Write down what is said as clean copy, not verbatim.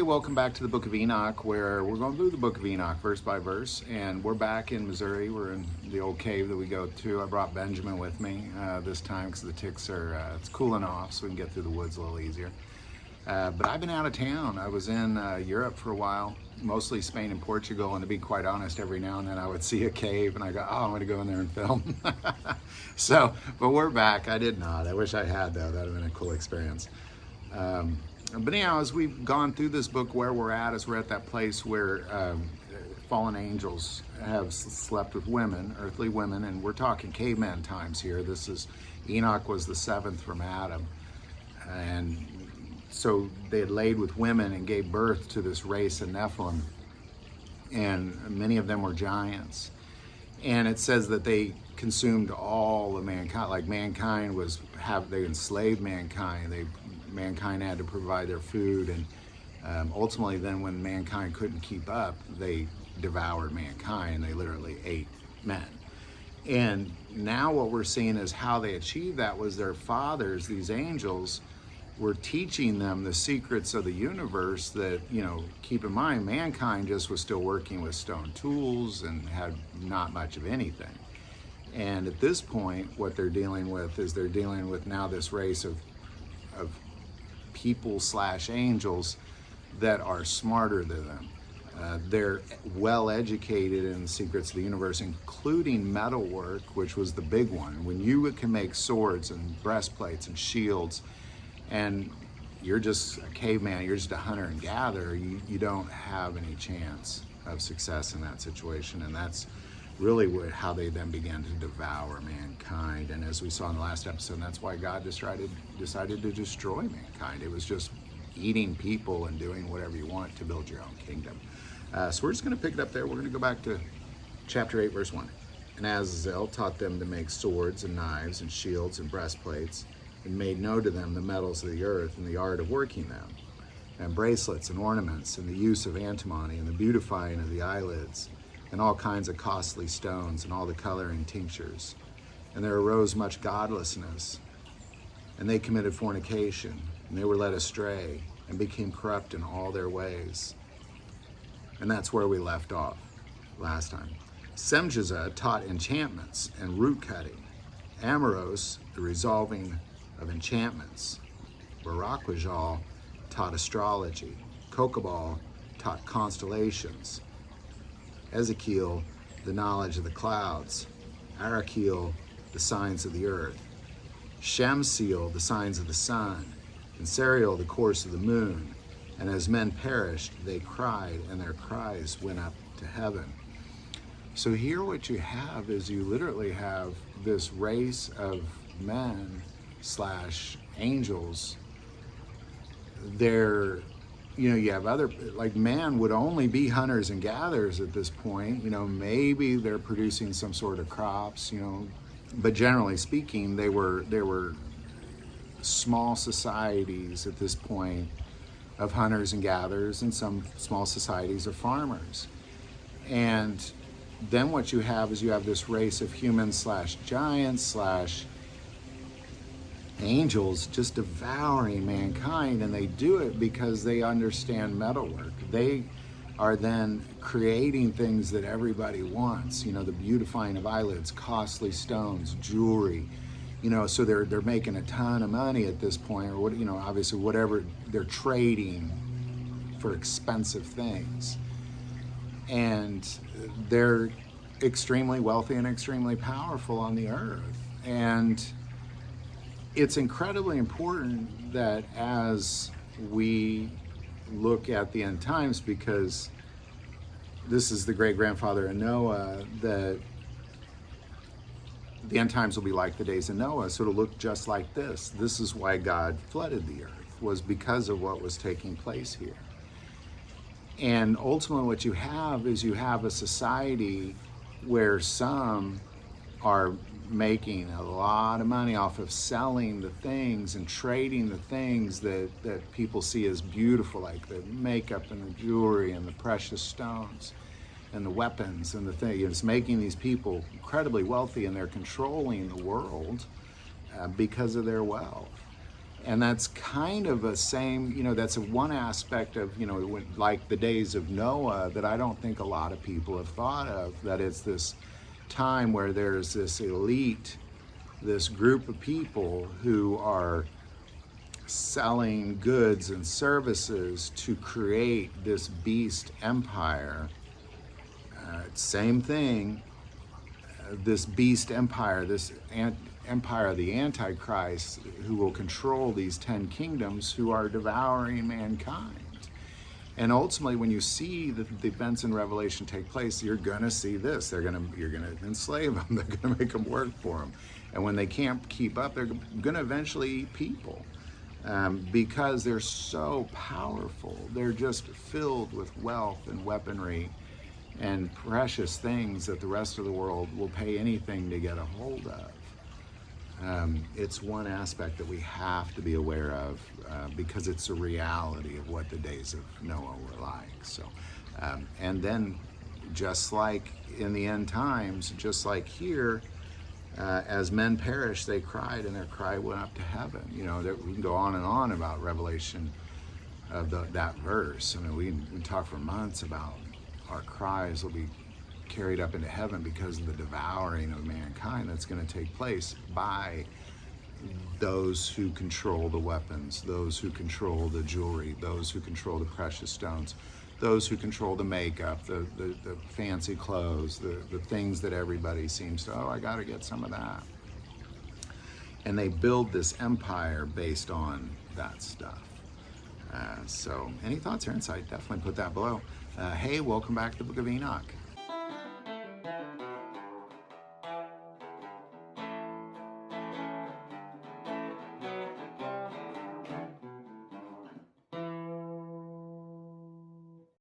welcome back to the book of Enoch, where we're going through the book of Enoch verse by verse. And we're back in Missouri. We're in the old cave that we go to. I brought Benjamin with me this time because the ticks are, it's cooling off, so we can get through the woods a little easier. But I've been out of town. I was in Europe for a while, mostly Spain and Portugal. And to be quite honest, every now and then I would see a cave and I go, oh, I'm going to go in there and film. But we're back. I did not. I wish I had, though. That would have been a cool experience. But anyhow, as we've gone through this book, where we're at is we're at that place where fallen angels have slept with women, earthly women, and we're talking caveman times here. This is, Enoch was the seventh from Adam, and so they had laid with women and gave birth to this race of Nephilim, and many of them were giants. And it says that they consumed all of mankind, like mankind was, they enslaved mankind. Mankind had to provide their food, and ultimately then when mankind couldn't keep up, they devoured mankind. They literally ate men. And now what we're seeing is how they achieved that was their fathers, these angels, were teaching them the secrets of the universe that, you know, keep in mind, mankind just was still working with stone tools and had not much of anything. And at this point, what they're dealing with is they're dealing with now this race of people / angels that are smarter than them. They're well educated in the secrets of the universe, including metalwork, which was the big one. When you can make swords and breastplates and shields, and you're just a caveman, you're just a hunter and gatherer, you don't have any chance of success in that situation. And that's really how they then began to devour mankind. And as we saw in the last episode, that's why God decided to destroy mankind. It was just eating people and doing whatever you want to build your own kingdom. So we're just going to pick it up there. We're going to go back to chapter 8, verse 1. And Azazel taught them to make swords and knives and shields and breastplates, and made known to them the metals of the earth and the art of working them, and bracelets and ornaments, and the use of antimony, and the beautifying of the eyelids, and all kinds of costly stones, and all the coloring tinctures. And there arose much godlessness, and they committed fornication, and they were led astray, and became corrupt in all their ways. And that's where we left off last time. Semjazah taught enchantments and root cutting. Amoros, the resolving of enchantments. Barakwajal taught astrology. Kokabal taught constellations. Ezekiel, the knowledge of the clouds. Arakiel, the signs of the earth. Shamsiel, the signs of the sun. And Serial, the course of the moon. And as men perished, they cried, and their cries went up to heaven. So here what you have is you literally have this race of men / angels. They're, you know, you have other, like man would only be hunters and gatherers at this point. You know, maybe they're producing some sort of crops, you know, but generally speaking, they were small societies at this point of hunters and gatherers, and some small societies of farmers. And then what you have is you have this race of humans / giants / angels just devouring mankind, and they do it because they understand metalwork. They are then creating things that everybody wants, you know, the beautifying of eyelids, costly stones, jewelry, you know, so they're making a ton of money at this point, or what, you know, obviously whatever they're trading for expensive things. And they're extremely wealthy and extremely powerful on the earth. And it's incredibly important that as we look at the end times, because this is the great-grandfather of Noah, that the end times will be like the days of Noah, so it'll look just like this. This is why God flooded the earth, was because of what was taking place here. And ultimately what you have is you have a society where some are making a lot of money off of selling the things and trading the things that people see as beautiful, like the makeup and the jewelry and the precious stones and the weapons and the thing. It's making these people incredibly wealthy, and they're controlling the world because of their wealth. And that's kind of a same, that's a one aspect of, like the days of Noah that I don't think a lot of people have thought of, that it's this time where there's this elite, this group of people who are selling goods and services to create this beast empire. Same thing, this beast empire, this empire of the antichrist, who will control these 10 kingdoms, who are devouring mankind. And ultimately, when you see the events in Revelation take place, you're going to see this. You're going to enslave them. They're going to make them work for them. And when they can't keep up, they're going to eventually eat people, because they're so powerful. They're just filled with wealth and weaponry and precious things that the rest of the world will pay anything to get a hold of. It's one aspect that we have to be aware of, because it's a reality of what the days of Noah were like. So, and then just like in the end times, just like here, as men perished, they cried, and their cry went up to heaven. We can go on and on about Revelation of that verse. I mean, we can talk for months about our cries will be carried up into heaven because of the devouring of mankind that's going to take place by those who control the weapons, those who control the jewelry, those who control the precious stones, those who control the makeup, the fancy clothes, the things that everybody seems to, I got to get some of that. And they build this empire based on that stuff. So any thoughts or insight, definitely put that below. Hey, welcome back to the Book of Enoch.